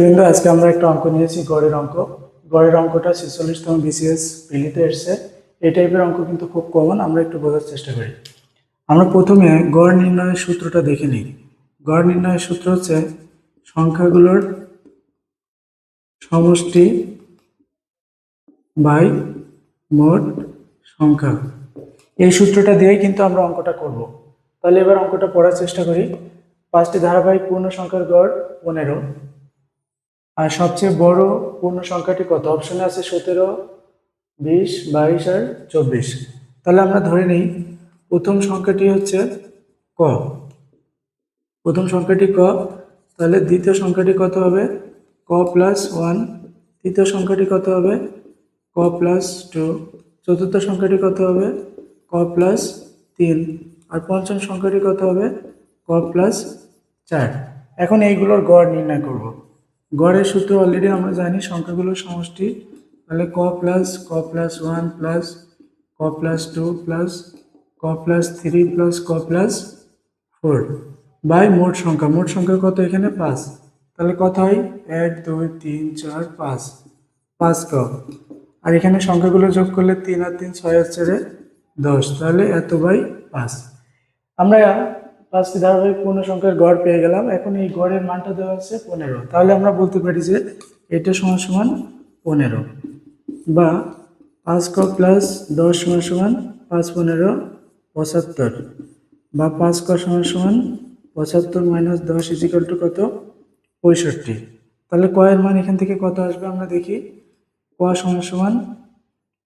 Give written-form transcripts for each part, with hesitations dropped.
কিন্তু আজকে আমরা একটা অঙ্ক নিয়েছি গড়ের অঙ্ক। গড়ের অঙ্কটা 46তম বিসিএস প্রিলিতে এসছে। এই টাইপের অঙ্ক কিন্তু খুব কমন, আমরা একটু বোঝার চেষ্টা করি। আমরা প্রথমে গড় নির্ণয়ের সূত্রটা দেখে নিই। গড় নির্ণয়ের সূত্র হচ্ছে সংখ্যাগুলোর সমষ্টি বাই মোট সংখ্যা। এই সূত্রটা দিয়েই কিন্তু আমরা অঙ্কটা করব। তাহলে এবার অঙ্কটা পড়ার চেষ্টা করি। 5টি ধারাবাহিক পূর্ণ সংখ্যার গড় 15, আর সবচেয়ে বড় পূর্ণ সংখ্যাটি কত? অপশনে আছে 17, 20, 22 আর 24। তাহলে আমরা ধরে নিই প্রথম সংখ্যাটি হচ্ছে ক। প্রথম সংখ্যাটি ক, তাহলে দ্বিতীয় সংখ্যাটি কত হবে? ক প্লাস 1। তৃতীয় সংখ্যাটি কত হবে? ক প্লাস 2। চতুর্থ সংখ্যাটি কত হবে? ক প্লাস 3। আর পঞ্চম সংখ্যাটি কত হবে? ক প্লাস 4। এখন এইগুলোর গড় নির্ণয় করব। গড়ের সূত্র অলরেডি আমরা জানি, সংখ্যাগুলোর সমষ্টি। তাহলে ক প্লাস 1 প্লাস ক প্লাস 2 প্লাস ক প্লাস 3 প্লাস ক প্লাস 4 বাই মোট সংখ্যা। মোট সংখ্যা কত এখানে? 5। তাহলে কত হয়? 1 2 3 4 5, 5 ক। আর এখানে সংখ্যাগুলো যোগ করলে 3 আর 3 6 আর 4 10, তাহলে এত বাই 5। আমরা 5টি ধারাবাহিক পূর্ণ সংখ্যার গড় পেয়ে গেলাম। এখন এই গড়ের মানটা দেওয়া আছে 15। তাহলে আমরা বলতে পারি যে এটা সমান সমান 15, বা 5 ক প্লাস 10 সমান সমান 5 15 75, বা 5 ক সমান সমান 75 মাইনাস 10 ইজিক্যাল টু কত? 65। তাহলে ক এর মান এখান থেকে কত আসবে আমরা দেখি। ক সমান সমান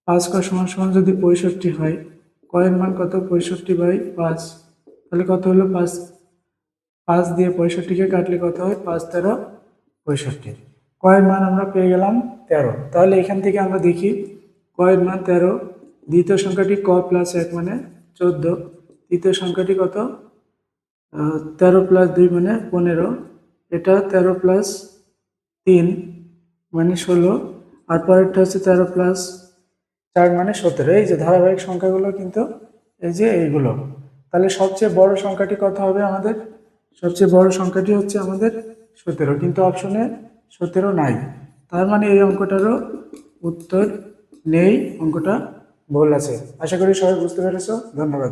5 ক সমান সমান যদি 65 হয়, ক এর মান কত? 65 বাই 5। তাহলে কত হলো? 5 দিয়ে 65কে কাটলে কত হয়? 5 13 65। ক এর মান আমরা পেয়ে গেলাম 13। তাহলে এখান থেকে আমরা দেখি ক এর মান 13। দ্বিতীয় সংখ্যাটি ক প্লাস 1 মানে 14। তৃতীয় সংখ্যাটি কত? 13 প্লাস 2 মানে 15। এটা 13 প্লাস 3 মানে 16। আর পরেরটা হচ্ছে 13 প্লাস 4 মানে 17। এই যে ধারাবাহিক সংখ্যাগুলো কিন্তু এই যে এইগুলো। তাহলে সবচেয়ে বড় সংখ্যাটি কত হবে আমাদের? সবচেয়ে বড় সংখ্যাটি হচ্ছে আমাদের 17, কিন্তু অপশনে 17 নাই। তার মানে এই অঙ্কটারও উত্তর নেই, অঙ্কটা ভুল আছে। আশা করি সবাই বুঝতে পেরেছো। ধন্যবাদ।